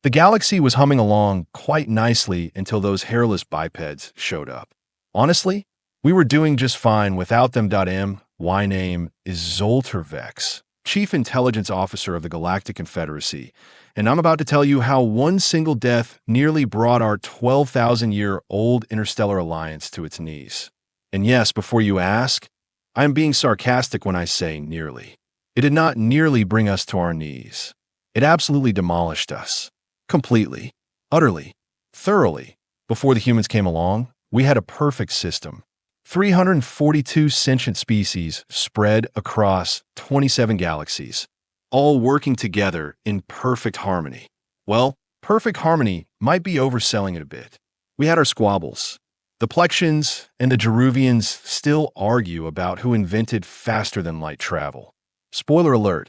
The galaxy was humming along quite nicely until those hairless bipeds showed up. Honestly, we were doing just fine without them. My name is Zoltar Vex, Chief Intelligence Officer of the Galactic Confederacy, and I'm about to tell you how one single death nearly brought our 12,000-year-old interstellar alliance to its knees. And yes, before you ask, I am being sarcastic when I say nearly. It did not nearly bring us to our knees. It absolutely demolished us. Completely, utterly, thoroughly. Before the humans came along, we had a perfect system. 342 sentient species spread across 27 galaxies, all working together in perfect harmony. Well, perfect harmony might be overselling it a bit. We had our squabbles. The Plexians and the Jeruvians still argue about who invented faster-than-light travel. Spoiler alert,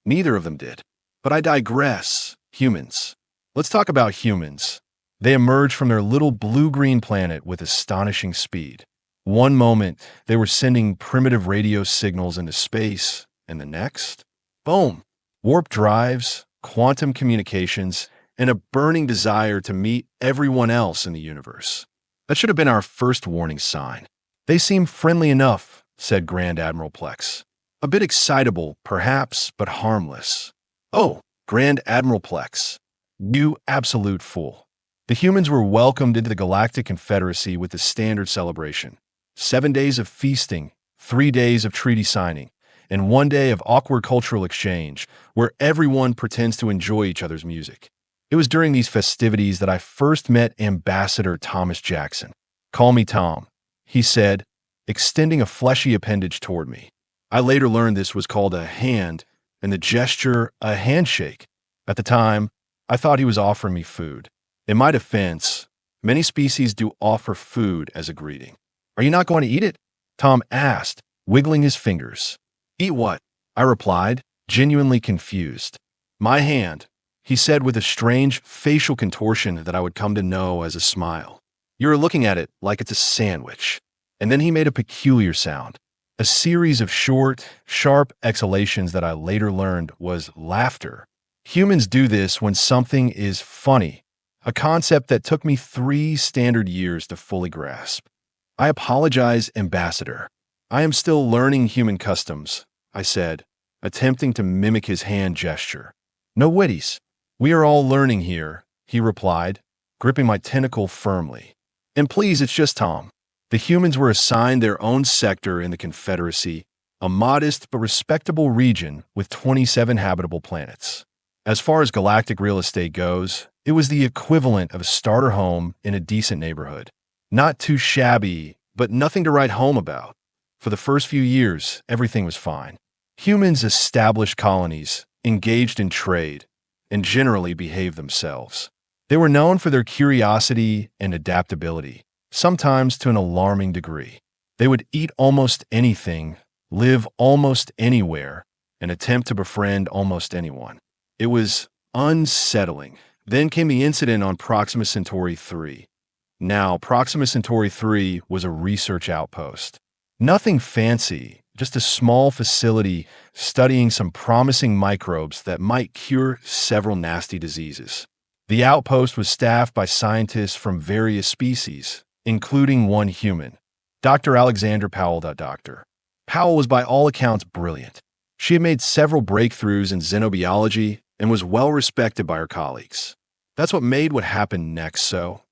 neither of them did. But I digress. Humans. Let's talk about humans. They emerged from their little blue-green planet with astonishing speed. One moment, they were sending primitive radio signals into space, and the next, boom, warp drives, quantum communications, and a burning desire to meet everyone else in the universe. That should have been our first warning sign. They seem friendly enough, said Grand Admiral Plex. A bit excitable, perhaps, but harmless. Oh, Grand Admiral Plex, you absolute fool. The humans were welcomed into the Galactic Confederacy with the standard celebration. 7 days of feasting, 3 days of treaty signing, and 1 day of awkward cultural exchange where everyone pretends to enjoy each other's music. It was during these festivities that I first met Ambassador Thomas Jackson. Call me Tom, he said, extending a fleshy appendage toward me. I later learned this was called a hand, and the gesture a handshake. At the time, I thought he was offering me food. In my defense, many species do offer food as a greeting. Are you not going to eat it? Tom asked, wiggling his fingers. Eat what? I replied, genuinely confused. My hand, he said with a strange facial contortion that I would come to know as a smile. You're looking at it like it's a sandwich. And then he made a peculiar sound, a series of short, sharp exhalations that I later learned was laughter. Humans do this when something is funny, a concept that took me 3 standard years to fully grasp. I apologize, Ambassador. I am still learning human customs, I said, attempting to mimic his hand gesture. No witties. We are all learning here, he replied, gripping my tentacle firmly. And please, it's just Tom. The humans were assigned their own sector in the Confederacy, a modest but respectable region with 27 habitable planets. As far as galactic real estate goes, it was the equivalent of a starter home in a decent neighborhood. Not too shabby, but nothing to write home about. For the first few years, everything was fine. Humans established colonies, engaged in trade, and generally behaved themselves. They were known for their curiosity and adaptability, sometimes to an alarming degree. They would eat almost anything, live almost anywhere, and attempt to befriend almost anyone. It was unsettling. Then came the incident on Proxima Centauri 3. Now, Proxima Centauri 3 was a research outpost. Nothing fancy, just a small facility studying some promising microbes that might cure several nasty diseases. The outpost was staffed by scientists from various species, including one human, Dr. Alexandra Powell. Dr. Powell was by all accounts brilliant. She had made several breakthroughs in xenobiology and was well respected by her colleagues. That's what made what happened next so.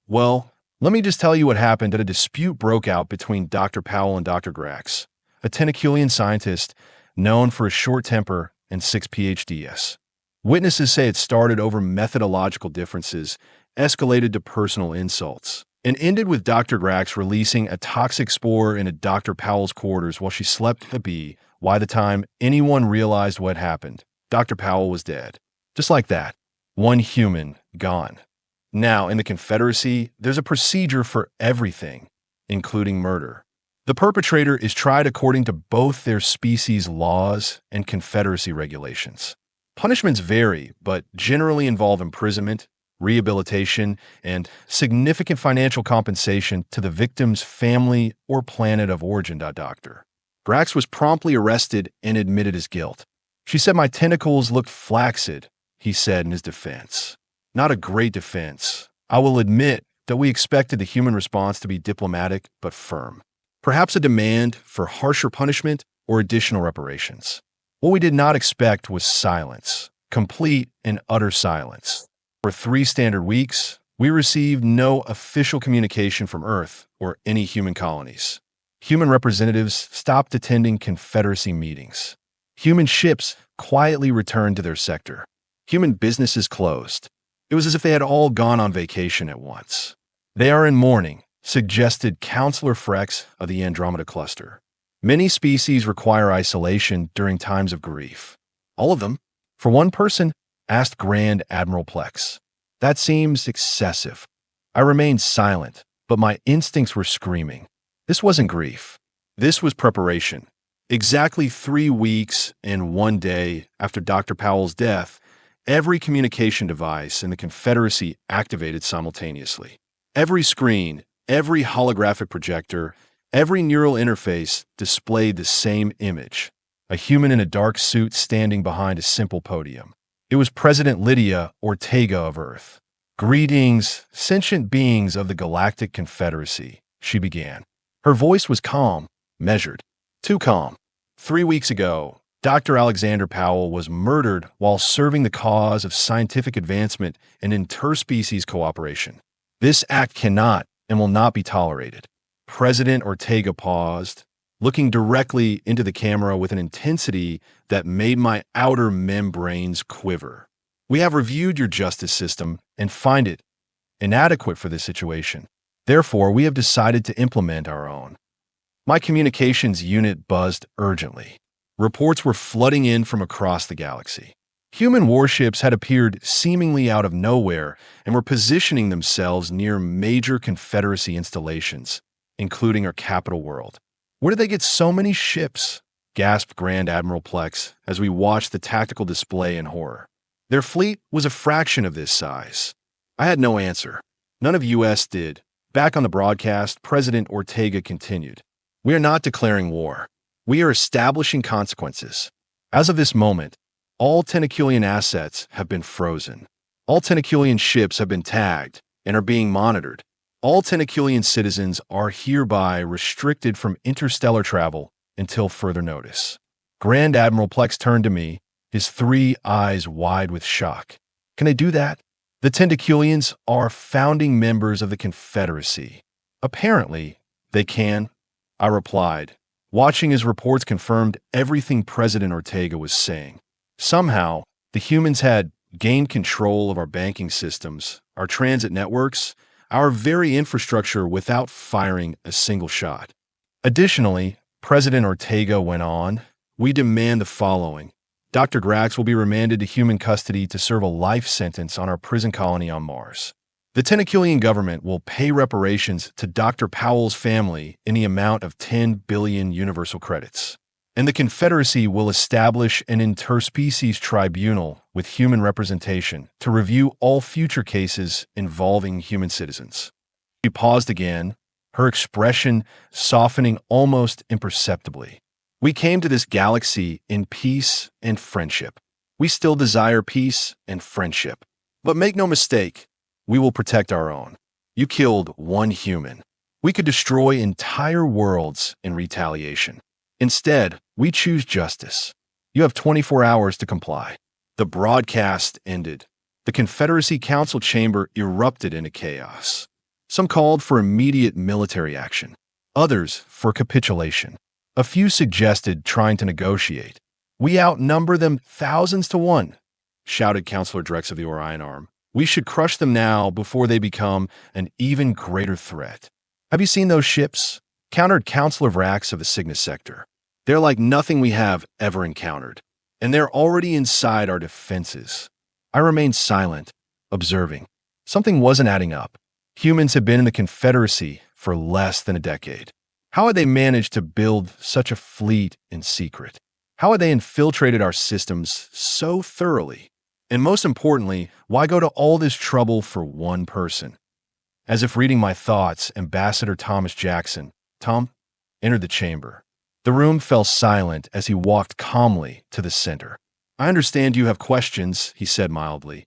Well, let me just tell you what happened that a dispute broke out between Dr. Powell and Dr. Grax, a tentaculian scientist known for his short temper and 6 PhDs. Witnesses say it started over methodological differences, escalated to personal insults, and ended with Dr. Grax releasing a toxic spore into Dr. Powell's quarters while she slept a bee. By the time anyone realized what happened, Dr. Powell was dead. Just like that. One human gone. Now, in the Confederacy, there's a procedure for everything, including murder. The perpetrator is tried according to both their species' laws and Confederacy regulations. Punishments vary, but generally involve imprisonment, rehabilitation, and significant financial compensation to the victim's family or planet of origin. Dr. Grax was promptly arrested and admitted his guilt. She said my tentacles looked flaccid, he said in his defense. Not a great defense. I will admit that we expected the human response to be diplomatic but firm. Perhaps a demand for harsher punishment or additional reparations. What we did not expect was silence, complete and utter silence. For 3 standard weeks, we received no official communication from Earth or any human colonies. Human representatives stopped attending Confederacy meetings. Human ships quietly returned to their sector. Human businesses closed. It was as if they had all gone on vacation at once. They are in mourning, suggested Counselor Frex of the Andromeda Cluster. Many species require isolation during times of grief. All of them? For one person, asked Grand Admiral Plex. That seems excessive. I remained silent, but my instincts were screaming. This wasn't grief. This was preparation. Exactly 3 weeks and 1 day after Dr. Powell's death, every communication device in the Confederacy activated simultaneously. Every screen, every holographic projector, every neural interface displayed the same image, a human in a dark suit standing behind a simple podium. It was President Lydia Ortega of Earth. "Greetings, sentient beings of the Galactic Confederacy," she began. Her voice was calm, measured, too calm. 3 weeks ago, Dr. Alexandra Powell was murdered while serving the cause of scientific advancement and interspecies cooperation. This act cannot and will not be tolerated. President Ortega paused, looking directly into the camera with an intensity that made my outer membranes quiver. "We have reviewed your justice system and find it inadequate for this situation. Therefore, we have decided to implement our own." My communications unit buzzed urgently. Reports were flooding in from across the galaxy. Human warships had appeared seemingly out of nowhere and were positioning themselves near major Confederacy installations, including our capital world. "Where did they get so many ships?" gasped Grand Admiral Plex as we watched the tactical display in horror. "Their fleet was a fraction of this size." I had no answer. None of US did. Back on the broadcast, President Ortega continued. "We are not declaring war. We are establishing consequences. As of this moment, all Tentaculian assets have been frozen. All Tentaculian ships have been tagged and are being monitored. All Tentaculian citizens are hereby restricted from interstellar travel until further notice." Grand Admiral Plex turned to me, his 3 eyes wide with shock. "Can they do that?" "The Tentaculians are founding members of the Confederacy. Apparently, they can," I replied, watching as reports confirmed everything President Ortega was saying. Somehow, the humans had gained control of our banking systems, our transit networks, our very infrastructure without firing a single shot. Additionally, President Ortega went on, "We demand the following. Dr. Grax will be remanded to human custody to serve a life sentence on our prison colony on Mars. The Tentaculian government will pay reparations to Dr. Powell's family in the amount of 10 billion universal credits. And the Confederacy will establish an interspecies tribunal with human representation to review all future cases involving human citizens." She paused again, her expression softening almost imperceptibly. "We came to this galaxy in peace and friendship. We still desire peace and friendship. But make no mistake, we will protect our own. You killed 1 human. We could destroy entire worlds in retaliation. Instead, we choose justice. You have 24 hours to comply." The broadcast ended. The Confederacy Council chamber erupted into chaos. Some called for immediate military action. Others for capitulation. A few suggested trying to negotiate. "We outnumber them thousands to 1, shouted Counselor Drex of the Orion Arm. "We should crush them now before they become an even greater threat." "Have you seen those ships?" countered Counselor Vrax of the Cygnus sector. "They're like nothing we have ever encountered, and they're already inside our defenses." I remained silent, observing. Something wasn't adding up. Humans had been in the Confederacy for less than a decade. How had they managed to build such a fleet in secret? How had they infiltrated our systems so thoroughly? And most importantly, why go to all this trouble for 1 person? As if reading my thoughts, Ambassador Thomas Jackson, Tom, entered the chamber. The room fell silent as he walked calmly to the center. "I understand you have questions," he said mildly,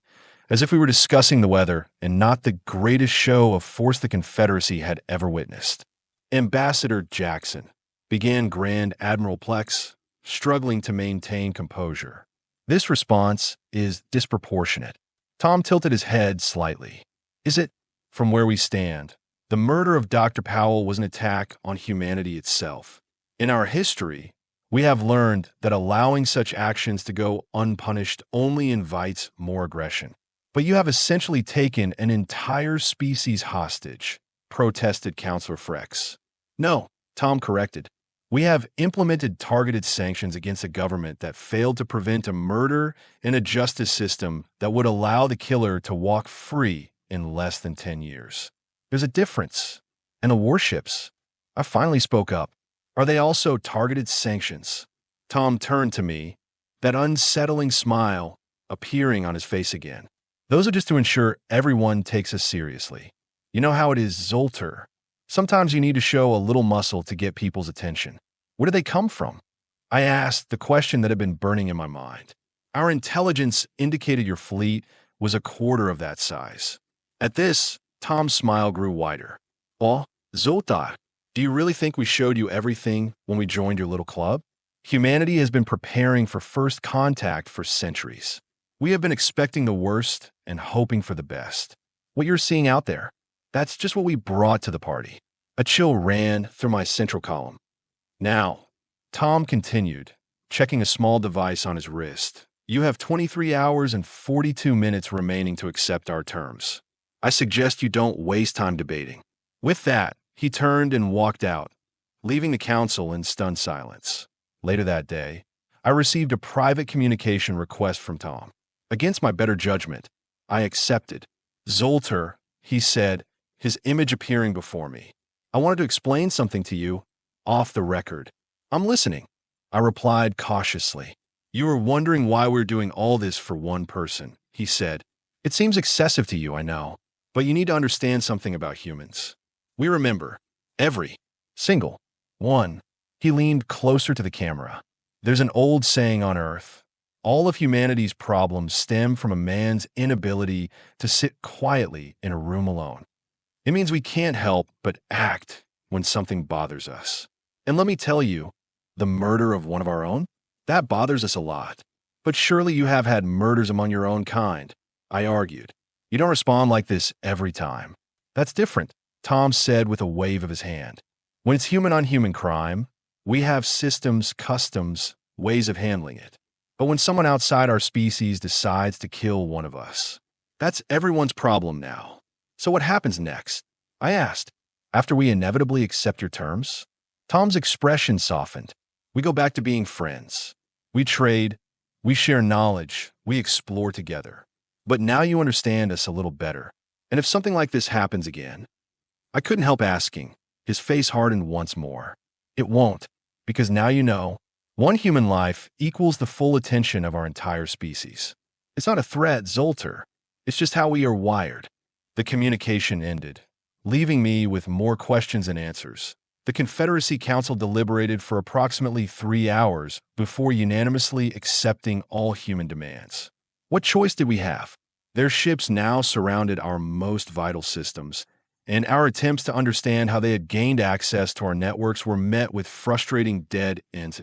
as if we were discussing the weather and not the greatest show of force the Confederacy had ever witnessed. Ambassador Jackson, began Grand Admiral Plex, struggling to maintain composure. This response is disproportionate. Tom tilted his head slightly. Is it? From where we stand, the murder of Dr. Powell was an attack on humanity itself. In our history, we have learned that allowing such actions to go unpunished only invites more aggression. But you have essentially taken an entire species hostage, protested Counselor Frex. No, Tom corrected. We have implemented targeted sanctions against a government that failed to prevent a murder and a justice system that would allow the killer to walk free in less than 10 years. There's a difference. And the warships, I finally spoke up. Are they also targeted sanctions? Tom turned to me, that unsettling smile appearing on his face again. Those are just to ensure everyone takes us seriously. You know how it is, Zoltar. Sometimes you need to show a little muscle to get people's attention. Where do they come from? I asked the question that had been burning in my mind. Our intelligence indicated your fleet was a quarter of that size. At this, Tom's smile grew wider. Oh, Zoltar, do you really think we showed you everything when we joined your little club? Humanity has been preparing for first contact for centuries. We have been expecting the worst and hoping for the best. What you're seeing out there, that's just what we brought to the party. A chill ran through my central column. Now, Tom continued, checking a small device on his wrist. You have 23 hours and 42 minutes remaining to accept our terms. I suggest you don't waste time debating. With that, he turned and walked out, leaving the council in stunned silence. Later that day, I received a private communication request from Tom. Against my better judgment, I accepted. Zoltar, he said, his image appearing before me. I wanted to explain something to you, off the record. I'm listening, I replied cautiously. You are wondering why we're doing all this for one person, he said. It seems excessive to you, I know, but you need to understand something about humans. We remember every single one. He leaned closer to the camera. There's an old saying on Earth. All of humanity's problems stem from a man's inability to sit quietly in a room alone. It means we can't help but act when something bothers us. And let me tell you, the murder of one of our own? That bothers us a lot. But surely you have had murders among your own kind, I argued. You don't respond like this every time. That's different, Tom said with a wave of his hand. When it's human-on-human crime, we have systems, customs, ways of handling it. But when someone outside our species decides to kill one of us, that's everyone's problem now. So what happens next? I asked. After we inevitably accept your terms? Tom's expression softened. We go back to being friends. We trade, we share knowledge, we explore together. But now you understand us a little better. And if something like this happens again, I couldn't help asking. His face hardened once more. It won't, because now you know, one human life equals the full attention of our entire species. It's not a threat, Zoltar. It's just how we are wired. The communication ended, leaving me with more questions than answers. The Confederacy Council deliberated for approximately 3 hours before unanimously accepting all human demands. What choice did we have? Their ships now surrounded our most vital systems, and our attempts to understand how they had gained access to our networks were met with frustrating dead ends,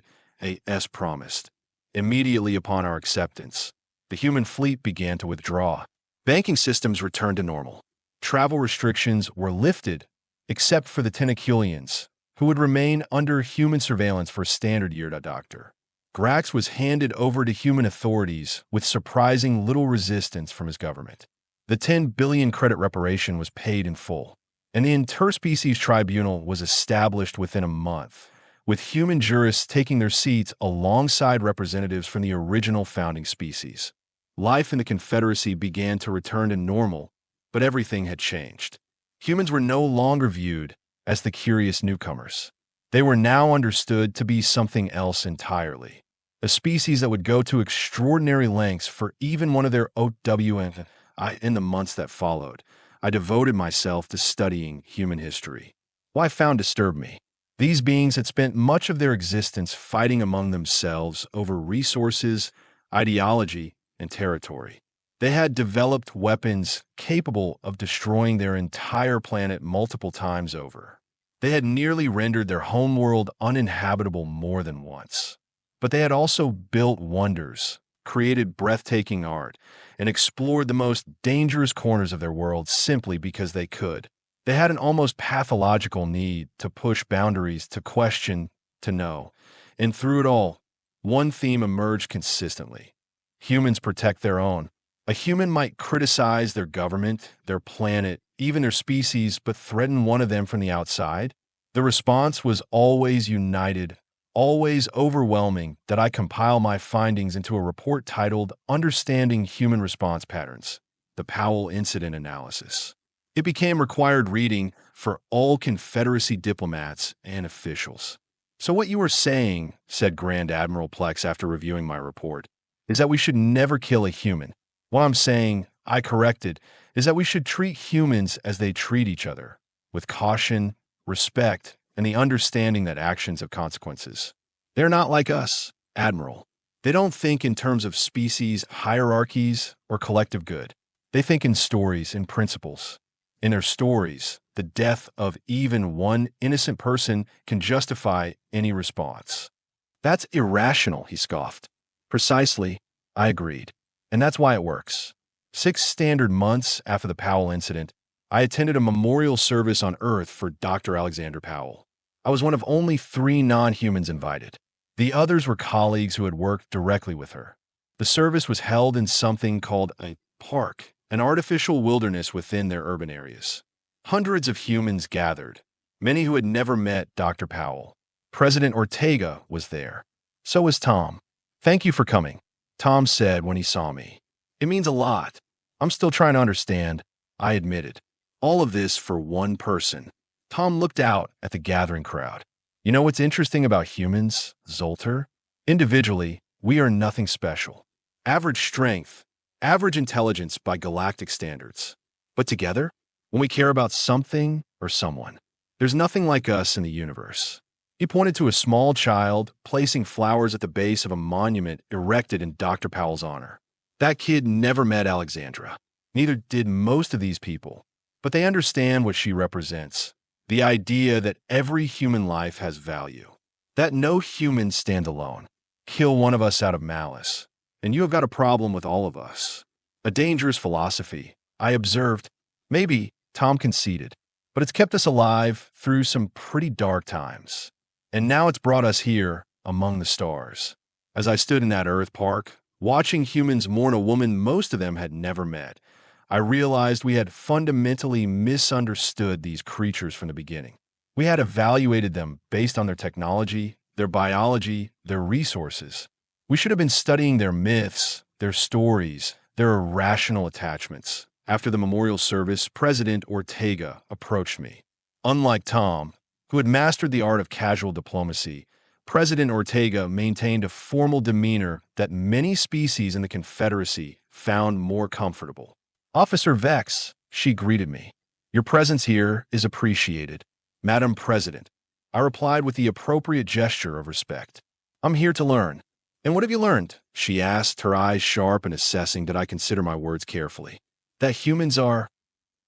as promised. Immediately upon our acceptance, the human fleet began to withdraw. Banking systems returned to normal. Travel restrictions were lifted, except for the Tentaculians, who would remain under human surveillance for a standard year. Dr. Grax was handed over to human authorities with surprising little resistance from his government. The 10 billion credit reparation was paid in full, and the interspecies tribunal was established within a month, with human jurists taking their seats alongside representatives from the original founding species. Life in the Confederacy began to return to normal, but everything had changed. Humans were no longer viewed as the curious newcomers. They were now understood to be something else entirely, a species that would go to extraordinary lengths for even one of their OWN. In the months that followed, I devoted myself to studying human history. What I found disturbed me. These beings had spent much of their existence fighting among themselves over resources, ideology, and territory. They had developed weapons capable of destroying their entire planet multiple times over. They had nearly rendered their homeworld uninhabitable more than once. But they had also built wonders, created breathtaking art, and explored the most dangerous corners of their world simply because they could. They had an almost pathological need to push boundaries, to question, to know. And through it all, one theme emerged consistently. Humans protect their own. A human might criticize their government, their planet, even their species, but threaten one of them from the outside. The response was always united, always overwhelming. That I compile my findings into a report titled Understanding Human Response Patterns, the Powell Incident Analysis. It became required reading for all Confederacy diplomats and officials. "So what you were saying," said Grand Admiral Plex after reviewing my report, "is that we should never kill a human. What I'm saying," I corrected, "is that we should treat humans as they treat each other, with caution, respect, and the understanding that actions have consequences. They're not like us, Admiral. They don't think in terms of species, hierarchies, or collective good. They think in stories, in principles. In their stories, the death of even one innocent person can justify any response." "That's irrational," he scoffed. "Precisely," I agreed. "And that's why it works." 6 standard months after the Powell incident, I attended a memorial service on Earth for Dr. Alexandra Powell. I was one of only 3 non-humans invited. The others were colleagues who had worked directly with her. The service was held in something called a park, an artificial wilderness within their urban areas. Hundreds of humans gathered, many who had never met Dr. Powell. President Ortega was there. So was Tom. "Thank you for coming," Tom said when he saw me. "It means a lot. I'm still trying to understand," I admitted. "All of this for one person." Tom looked out at the gathering crowd. "You know what's interesting about humans, Zoltar? Individually, we are nothing special. Average strength, average intelligence by galactic standards. But together, when we care about something or someone, there's nothing like us in the universe." He pointed to a small child placing flowers at the base of a monument erected in Dr. Powell's honor. That kid never met Alexandra. Neither did most of these people. But they understand what she represents. The idea that every human life has value. That no humans stand alone. Kill one of us out of malice, and you have got a problem with all of us. A dangerous philosophy, I observed. Maybe, Tom conceded, but it's kept us alive through some pretty dark times. And now it's brought us here, among the stars. As I stood in that Earth park, watching humans mourn a woman most of them had never met, I realized we had fundamentally misunderstood these creatures from the beginning. We had evaluated them based on their technology, their biology, their resources. We should have been studying their myths, their stories, their irrational attachments. After the memorial service, President Ortega approached me. Unlike Tom, who had mastered the art of casual diplomacy, President Ortega maintained a formal demeanor that many species in the Confederacy found more comfortable. "Officer Vex," she greeted me. "Your presence here is appreciated, Madam President," I replied with the appropriate gesture of respect. "I'm here to learn." "And what have you learned?" she asked, her eyes sharp and assessing. Did I consider my words carefully? "That humans are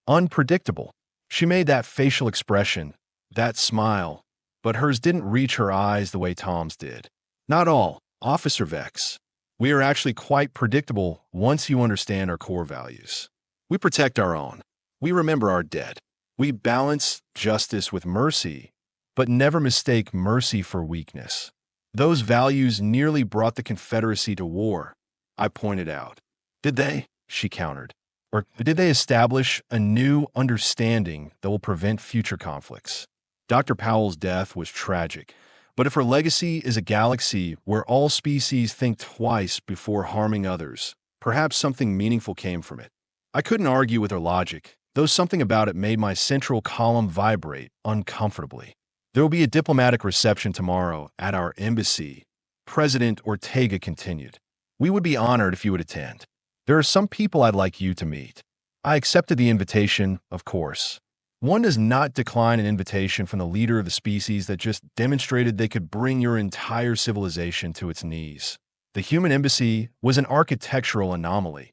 unpredictable." She made that facial expression, that smile, but hers didn't reach her eyes the way Tom's did. "Not all, Officer Vex. We are actually quite predictable once you understand our core values. We protect our own. We remember our dead. We balance justice with mercy, but never mistake mercy for weakness. Those values nearly brought the Confederacy to war," I pointed out. "Did they?" she countered. "Or did they establish a new understanding that will prevent future conflicts?" Dr. Powell's death was tragic, but if her legacy is a galaxy where all species think twice before harming others, perhaps something meaningful came from it. I couldn't argue with her logic, though something about it made my central column vibrate uncomfortably. "There will be a diplomatic reception tomorrow at our embassy," President Ortega continued. "We would be honored if you would attend. There are some people I'd like you to meet." I accepted the invitation, of course. One does not decline an invitation from the leader of the species that just demonstrated they could bring your entire civilization to its knees. The human embassy was an architectural anomaly,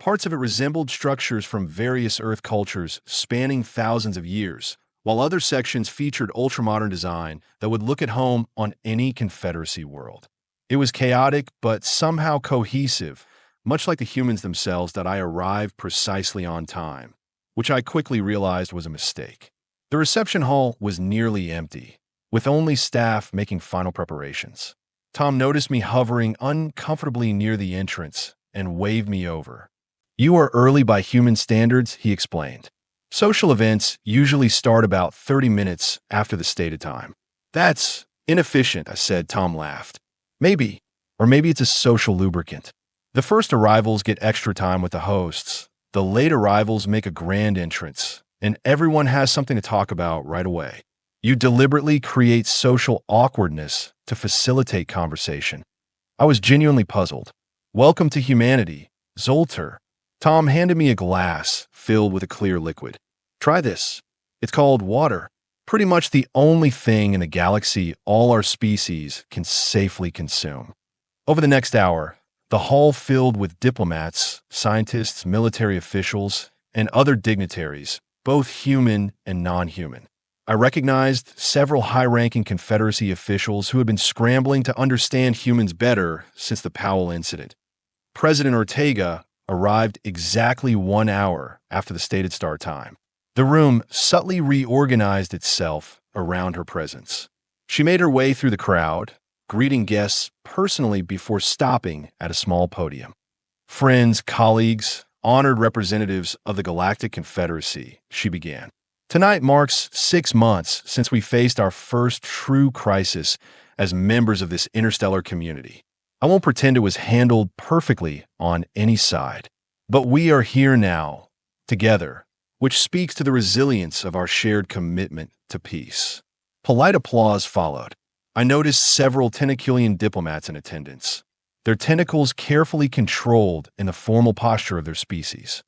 Parts of it resembled structures from various Earth cultures spanning thousands of years, while other sections featured ultramodern design that would look at home on any Confederacy world. It was chaotic, but somehow cohesive, much like the humans themselves. That I arrived precisely on time, which I quickly realized was a mistake. The reception hall was nearly empty, with only staff making final preparations. Tom noticed me hovering uncomfortably near the entrance and waved me over. "You are early by human standards," he explained. "Social events usually start about 30 minutes after the stated time." "That's inefficient," I said. Tom laughed. "Maybe, or maybe it's a social lubricant. The first arrivals get extra time with the hosts. The late arrivals make a grand entrance, and everyone has something to talk about right away. You deliberately create social awkwardness to facilitate conversation." I was genuinely puzzled. "Welcome to humanity, Zoltar." Tom handed me a glass filled with a clear liquid. "Try this. It's called water. Pretty much the only thing in the galaxy all our species can safely consume." Over the next hour, the hall filled with diplomats, scientists, military officials, and other dignitaries, both human and non-human. I recognized several high-ranking Confederacy officials who had been scrambling to understand humans better since the Powell incident. President Ortega arrived exactly 1 hour after the stated start time. The room subtly reorganized itself around her presence. She made her way through the crowd, greeting guests personally before stopping at a small podium. "Friends, colleagues, honored representatives of the Galactic Confederacy," she began. "Tonight marks 6 months since we faced our first true crisis as members of this interstellar community. I won't pretend it was handled perfectly on any side, but we are here now, together, which speaks to the resilience of our shared commitment to peace." Polite applause followed. I noticed several tentaculian diplomats in attendance, their tentacles carefully controlled in the formal posture of their species.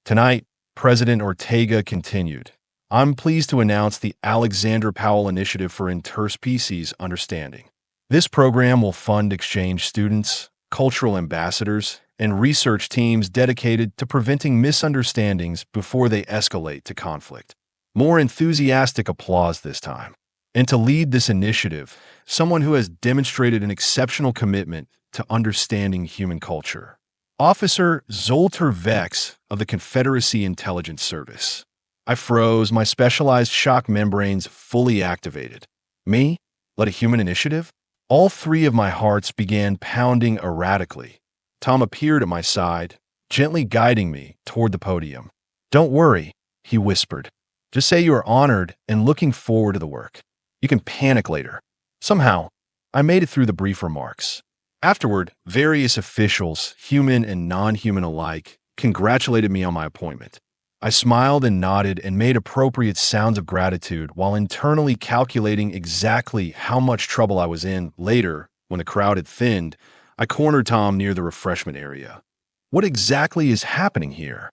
"Tonight," President Ortega continued, "I'm pleased to announce the Alexandra Powell Initiative for Interspecies Understanding. This program will fund exchange students, cultural ambassadors, and research teams dedicated to preventing misunderstandings before they escalate to conflict." More enthusiastic applause this time. And to lead this initiative, someone who has demonstrated an exceptional commitment to understanding human culture. Officer Zoltar Vex of the Confederacy Intelligence Service. I froze, my specialized shock membranes fully activated. Me? Led a human initiative? All three of my hearts began pounding erratically. Tom appeared at my side, gently guiding me toward the podium. "Don't worry," he whispered. "Just say you are honored and looking forward to the work. You can panic later." Somehow, I made it through the brief remarks. Afterward, various officials, human and non-human alike, congratulated me on my appointment. I smiled and nodded and made appropriate sounds of gratitude while internally calculating exactly how much trouble I was in. Later, when the crowd had thinned, I cornered Tom near the refreshment area. "What exactly is happening here?"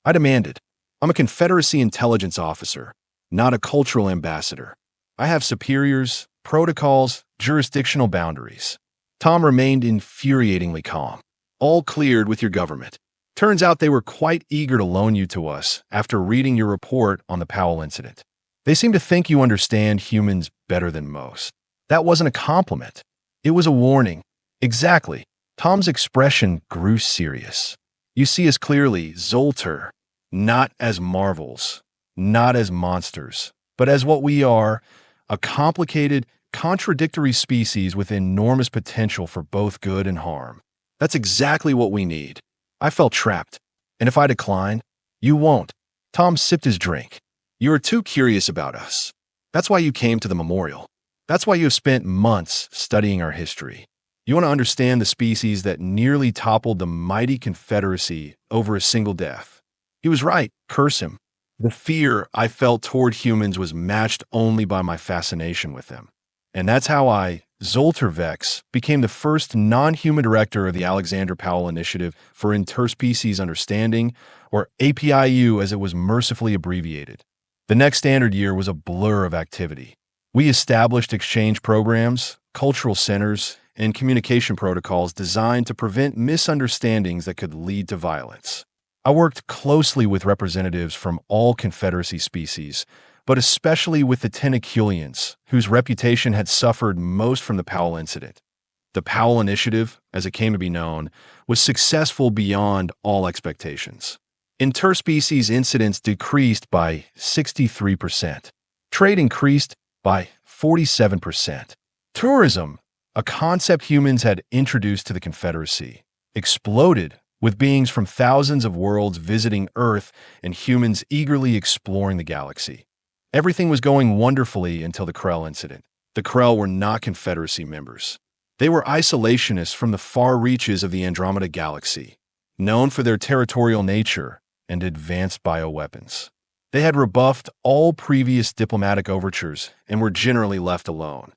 I demanded. "I'm a Confederacy intelligence officer, not a cultural ambassador. I have superiors, protocols, jurisdictional boundaries." Tom remained infuriatingly calm. "All cleared with your government. Turns out they were quite eager to loan you to us after reading your report on the Powell incident. They seem to think you understand humans better than most." That wasn't a compliment. It was a warning. Exactly. Tom's expression grew serious. "You see us clearly, Zoltar, not as marvels, not as monsters, but as what we are, a complicated, contradictory species with enormous potential for both good and harm. That's exactly what we need." I felt trapped. "And if I decline?" "You won't." Tom sipped his drink. "You are too curious about us. That's why you came to the memorial. That's why you have spent months studying our history. You want to understand the species that nearly toppled the mighty Confederacy over a single death." He was right, curse him. The fear I felt toward humans was matched only by my fascination with them. And that's how I, Zoltar Vex, became the first non-human director of the Alexandra Powell Initiative for Interspecies Understanding, or APIU as it was mercifully abbreviated. The next standard year was a blur of activity. We established exchange programs, cultural centers, and communication protocols designed to prevent misunderstandings that could lead to violence. I worked closely with representatives from all Confederacy species, but especially with the Tentaculians, whose reputation had suffered most from the Powell incident. The Powell Initiative, as it came to be known, was successful beyond all expectations. Interspecies incidents decreased by 63%. Trade increased by 47%. Tourism, a concept humans had introduced to the Confederacy, exploded, with beings from thousands of worlds visiting Earth and humans eagerly exploring the galaxy. Everything was going wonderfully until the Krell incident. The Krell were not Confederacy members. They were isolationists from the far reaches of the Andromeda Galaxy, known for their territorial nature and advanced bioweapons. They had rebuffed all previous diplomatic overtures and were generally left alone,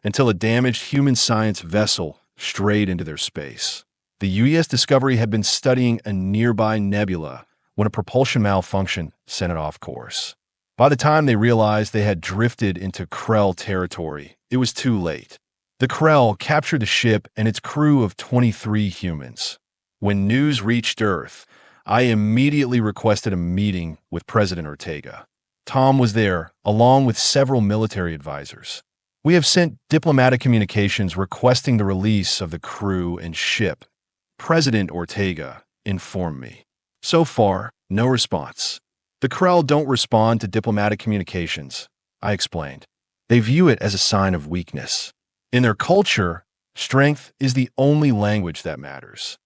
until a damaged human science vessel strayed into their space. The U.S. Discovery had been studying a nearby nebula when a propulsion malfunction sent it off course. By the time they realized they had drifted into Krell territory, it was too late. The Krell captured the ship and its crew of 23 humans. When news reached Earth, I immediately requested a meeting with President Ortega. Tom was there, along with several military advisors. We have sent diplomatic communications requesting the release of the crew and ship. President Ortega informed me. So far, no response. The Krell don't respond to diplomatic communications, I explained. They view it as a sign of weakness. In their culture, strength is the only language that matters.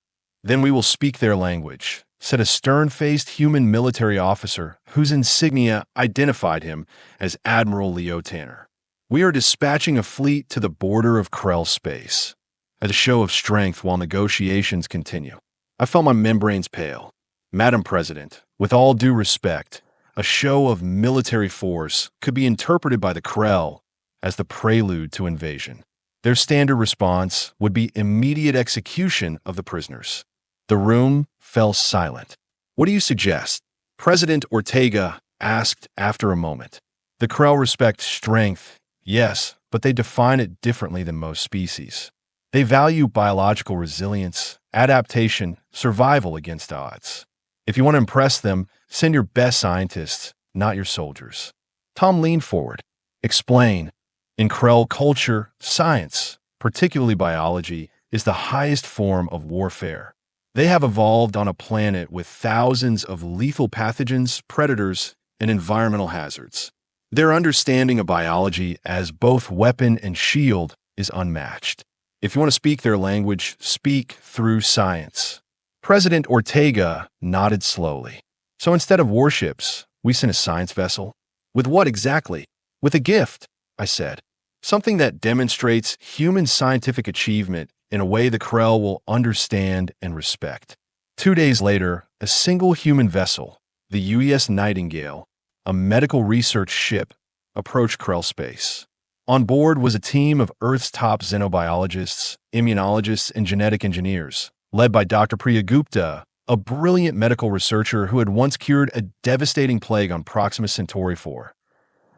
Then we will speak their language, said a stern-faced human military officer whose insignia identified him as Admiral Leo Tanner. We are dispatching a fleet to the border of Krell space. As a show of strength while negotiations continue. I felt my membranes pale. Madam President, with all due respect, a show of military force could be interpreted by the Krell as the prelude to invasion. Their standard response would be immediate execution of the prisoners. The room fell silent. What do you suggest? President Ortega asked after a moment. The Krell respect strength, yes, but they define it differently than most species. They value biological resilience, adaptation, survival against odds. If you want to impress them, send your best scientists, not your soldiers. Tom leaned forward. Explain. In Krell culture, science, particularly biology, is the highest form of warfare. They have evolved on a planet with thousands of lethal pathogens, predators, and environmental hazards. Their understanding of biology as both weapon and shield is unmatched. If you want to speak their language, speak through science. President Ortega nodded slowly. So instead of warships, we sent a science vessel? With what exactly? With a gift, I said. Something that demonstrates human scientific achievement in a way the Krell will understand and respect. 2 days later, a single human vessel, the U.S. Nightingale, a medical research ship, approached Krell space. On board was a team of Earth's top xenobiologists, immunologists, and genetic engineers, led by Dr. Priya Gupta, a brilliant medical researcher who had once cured a devastating plague on Proxima Centauri 4.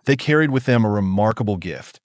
They carried with them a remarkable gift,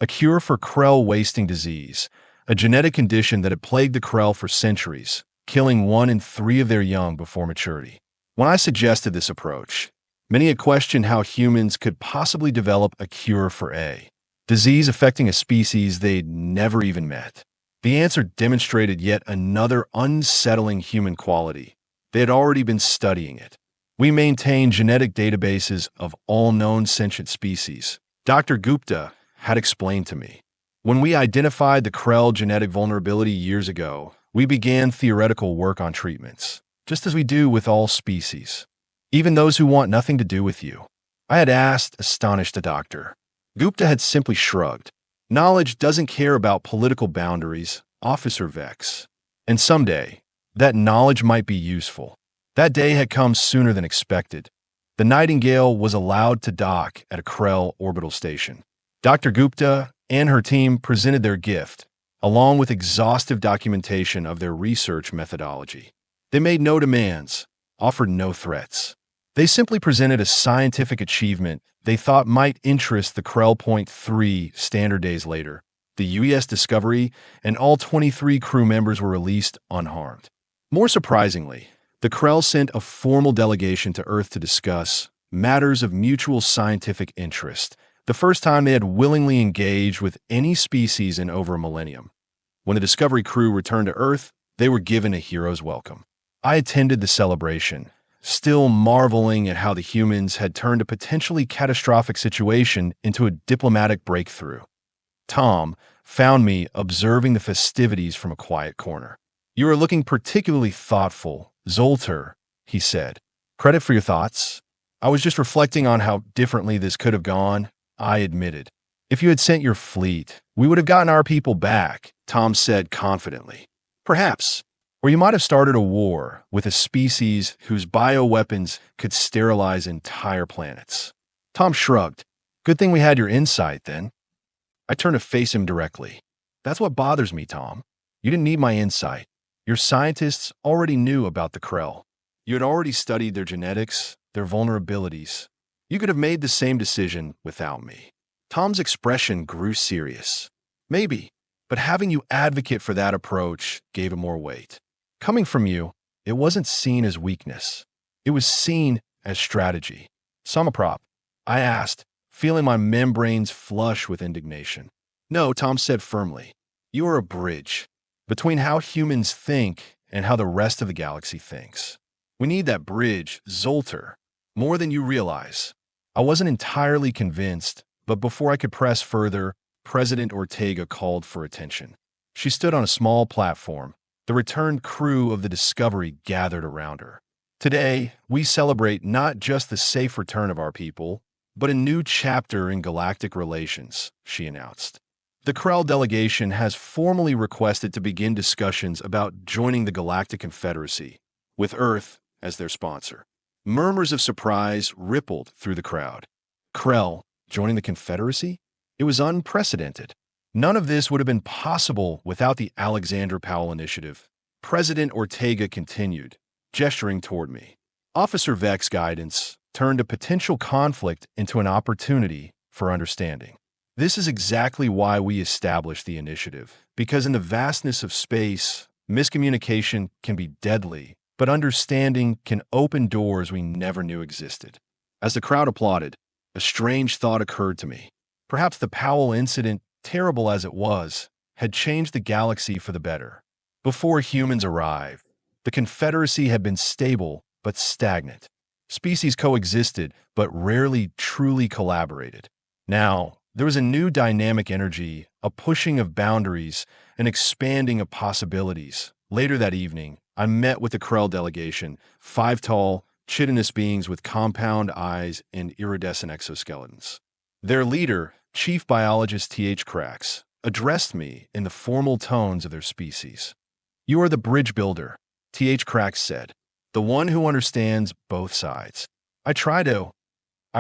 a cure for Krell wasting disease, a genetic condition that had plagued the Krell for centuries, killing 1 in 3 of their young before maturity. When I suggested this approach, many had questioned how humans could possibly develop a cure for a disease affecting a species they'd never even met. The answer demonstrated yet another unsettling human quality. They had already been studying it. We maintain genetic databases of all known sentient species. Dr. Gupta had explained to me. When we identified the Krell genetic vulnerability years ago, we began theoretical work on treatments, just as we do with all species, even those who want nothing to do with you. I had asked, astonished the doctor. Gupta had simply shrugged. Knowledge doesn't care about political boundaries, Officer Vex. And someday, that knowledge might be useful. That day had come sooner than expected. The Nightingale was allowed to dock at a Krell orbital station. Dr. Gupta and her team presented their gift, along with exhaustive documentation of their research methodology. They made no demands, offered no threats. They simply presented a scientific achievement they thought might interest the Krell. 3 standard days later, The UES Discovery and all 23 crew members were released unharmed. More surprisingly, the Krell sent a formal delegation to Earth to discuss matters of mutual scientific interest, the first time they had willingly engaged with any species in over a millennium. When the Discovery crew returned to Earth, they were given a hero's welcome. I attended the celebration, still marveling at how the humans had turned a potentially catastrophic situation into a diplomatic breakthrough. Tom found me observing the festivities from a quiet corner. "You are looking particularly thoughtful, Zoltar," he said. "Credit for your thoughts." "I was just reflecting on how differently this could have gone," I admitted. "If you had sent your fleet, we would have gotten our people back," Tom said confidently. "Perhaps. Or you might have started a war with a species whose bioweapons could sterilize entire planets." Tom shrugged. "Good thing we had your insight, then." I turned to face him directly. "That's what bothers me, Tom. You didn't need my insight. Your scientists already knew about the Krell. You had already studied their genetics, their vulnerabilities. You could have made the same decision without me." Tom's expression grew serious. "Maybe, but having you advocate for that approach gave it more weight. Coming from you, it wasn't seen as weakness. It was seen as strategy." "Samaprop?" I asked, feeling my membranes flush with indignation. "No," Tom said firmly. "You are a bridge between how humans think and how the rest of the galaxy thinks. We need that bridge, Zoltar, more than you realize." I wasn't entirely convinced, but before I could press further, President Ortega called for attention. She stood on a small platform. The returned crew of the Discovery gathered around her. "Today, we celebrate not just the safe return of our people, but a new chapter in galactic relations," she announced. "The Krell delegation has formally requested to begin discussions about joining the Galactic Confederacy, with Earth as their sponsor." Murmurs of surprise rippled through the crowd. Krell joining the Confederacy? It was unprecedented. None of this would have been possible without the Alexandra Powell initiative. President Ortega continued, gesturing toward me. Officer Vex guidance turned a potential conflict into an opportunity for understanding. This is exactly why we established the initiative, because in the vastness of space, miscommunication can be deadly, but understanding can open doors we never knew existed. As the crowd applauded, a strange thought occurred to me. Perhaps the Powell incident, terrible as it was, had changed the galaxy for the better. Before humans arrived, the Confederacy had been stable but stagnant. Species coexisted but rarely truly collaborated. Now, there was a new dynamic energy, a pushing of boundaries, an expanding of possibilities. Later that evening, I met with the Krell delegation, 5 tall, chitinous beings with compound eyes and iridescent exoskeletons. Their leader, Chief Biologist T.H. Krax, addressed me in the formal tones of their species. "You are the bridge builder," T.H. Krax said, "the one who understands both sides." I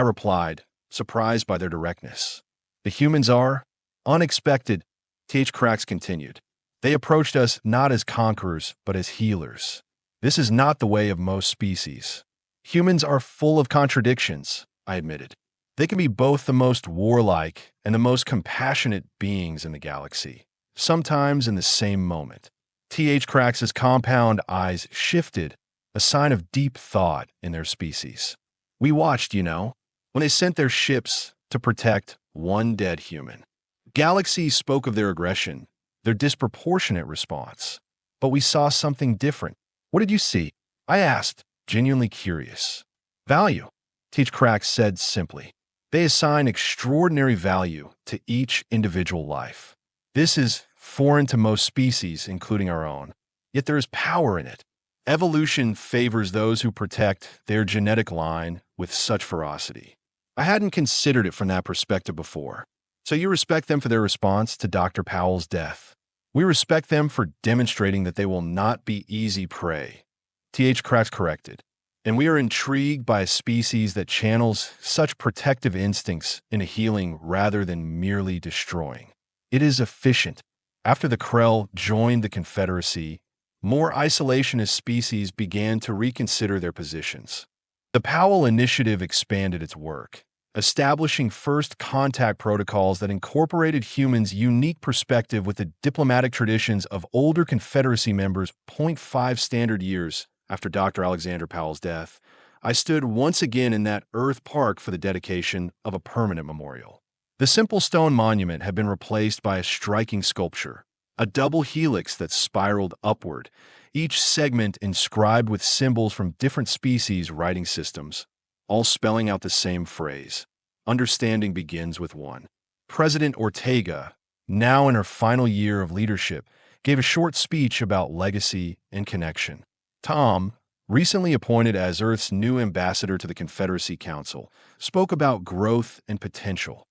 replied, surprised by their directness. "The humans are unexpected," T.H. Krax continued. "They approached us not as conquerors, but as healers. This is not the way of most species. Humans are full of contradictions," I admitted. "They can be both the most warlike and the most compassionate beings in the galaxy, sometimes in the same moment." T.H. Krax's compound eyes shifted, a sign of deep thought in their species. "We watched, when they sent their ships to protect one dead human. Galaxies spoke of their aggression, their disproportionate response. But we saw something different." "What did you see?" I asked, genuinely curious. "Value," T.H. Krax said simply. "They assign extraordinary value to each individual life. This is foreign to most species, including our own. Yet there is power in it. Evolution favors those who protect their genetic line with such ferocity." I hadn't considered it from that perspective before. "So you respect them for their response to Dr. Powell's death?" "We respect them for demonstrating that they will not be easy prey," T.H. Krax corrected. "And we are intrigued by a species that channels such protective instincts into healing rather than merely destroying. It is efficient." After the Krell joined the Confederacy, more isolationist species began to reconsider their positions. The Powell Initiative expanded its work, establishing first contact protocols that incorporated humans' unique perspective with the diplomatic traditions of older Confederacy members. 0.5 standard years after Dr. Alexandra Powell's death, I stood once again in that Earth Park for the dedication of a permanent memorial. The simple stone monument had been replaced by a striking sculpture, a double helix that spiraled upward, each segment inscribed with symbols from different species' writing systems, all spelling out the same phrase: understanding begins with one. President Ortega, now in her final year of leadership, gave a short speech about legacy and connection. Tom, recently appointed as Earth's new ambassador to the Confederacy Council, spoke about growth and potential.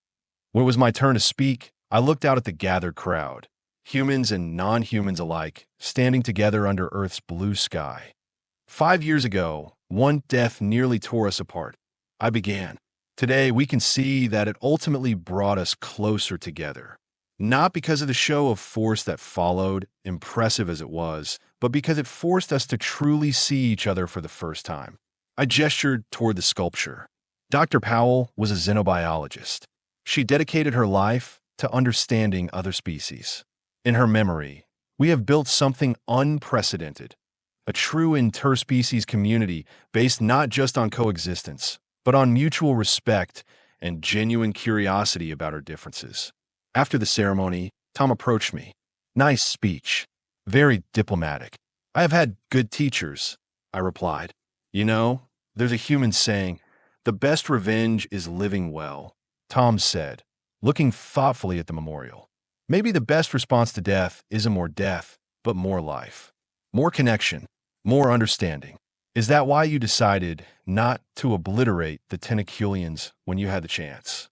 When it was my turn to speak, I looked out at the gathered crowd, humans and non-humans alike, standing together under Earth's blue sky. 5 years ago, one death nearly tore us apart. I began. Today, we can see that it ultimately brought us closer together. Not because of the show of force that followed, impressive as it was, but because it forced us to truly see each other for the first time. I gestured toward the sculpture. Dr. Powell was a xenobiologist. She dedicated her life to understanding other species. In her memory, we have built something unprecedented, a true interspecies community based not just on coexistence, but on mutual respect and genuine curiosity about our differences. After the ceremony, Tom approached me. "Nice speech. Very diplomatic. I have had good teachers," I replied. "You know, there's a human saying, the best revenge is living well," Tom said, looking thoughtfully at the memorial. "Maybe the best response to death isn't more death, but more life. More connection, more understanding. Is that why you decided not to obliterate the Tentaculians when you had the chance?"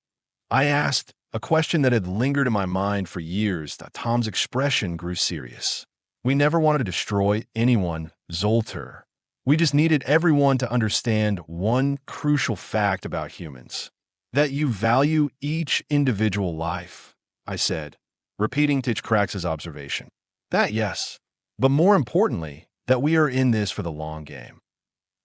I asked, a question that had lingered in my mind for years. Tom's expression grew serious. "We never wanted to destroy anyone, Zoltar. We just needed everyone to understand one crucial fact about humans. That you value each individual life," I said, repeating Titchcrax's observation. "That, yes. But more importantly, that we are in this for the long game."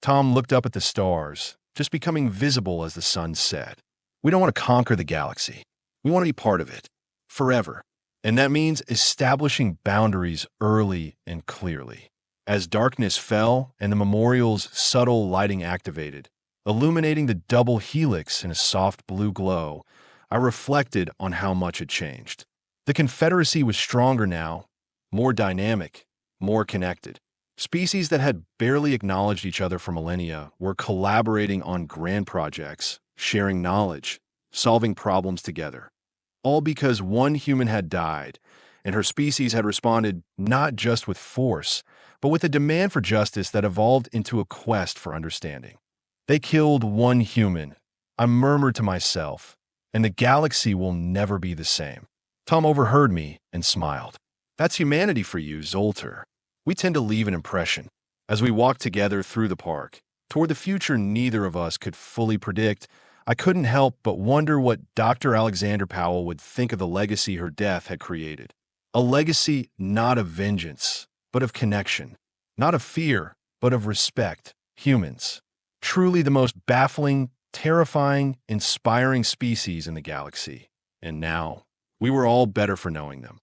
Tom looked up at the stars, just becoming visible as the sun set. "We don't want to conquer the galaxy. We want to be part of it, forever. And that means establishing boundaries early and clearly. As darkness fell and the memorial's subtle lighting activated, illuminating the double helix in a soft blue glow, I reflected on how much had changed. The Confederacy was stronger now, more dynamic, more connected. Species that had barely acknowledged each other for millennia were collaborating on grand projects, sharing knowledge, solving problems together. All because one human had died, and her species had responded not just with force, but with a demand for justice that evolved into a quest for understanding. "They killed one human," I murmured to myself, "and the galaxy will never be the same." Tom overheard me and smiled. "That's humanity for you, Zoltar. We tend to leave an impression." As we walked together through the park, toward the future neither of us could fully predict, I couldn't help but wonder what Dr. Alexandra Powell would think of the legacy her death had created. A legacy not of vengeance, but of connection. Not of fear, but of respect. Humans. Truly the most baffling, terrifying, inspiring species in the galaxy. And now, we were all better for knowing them.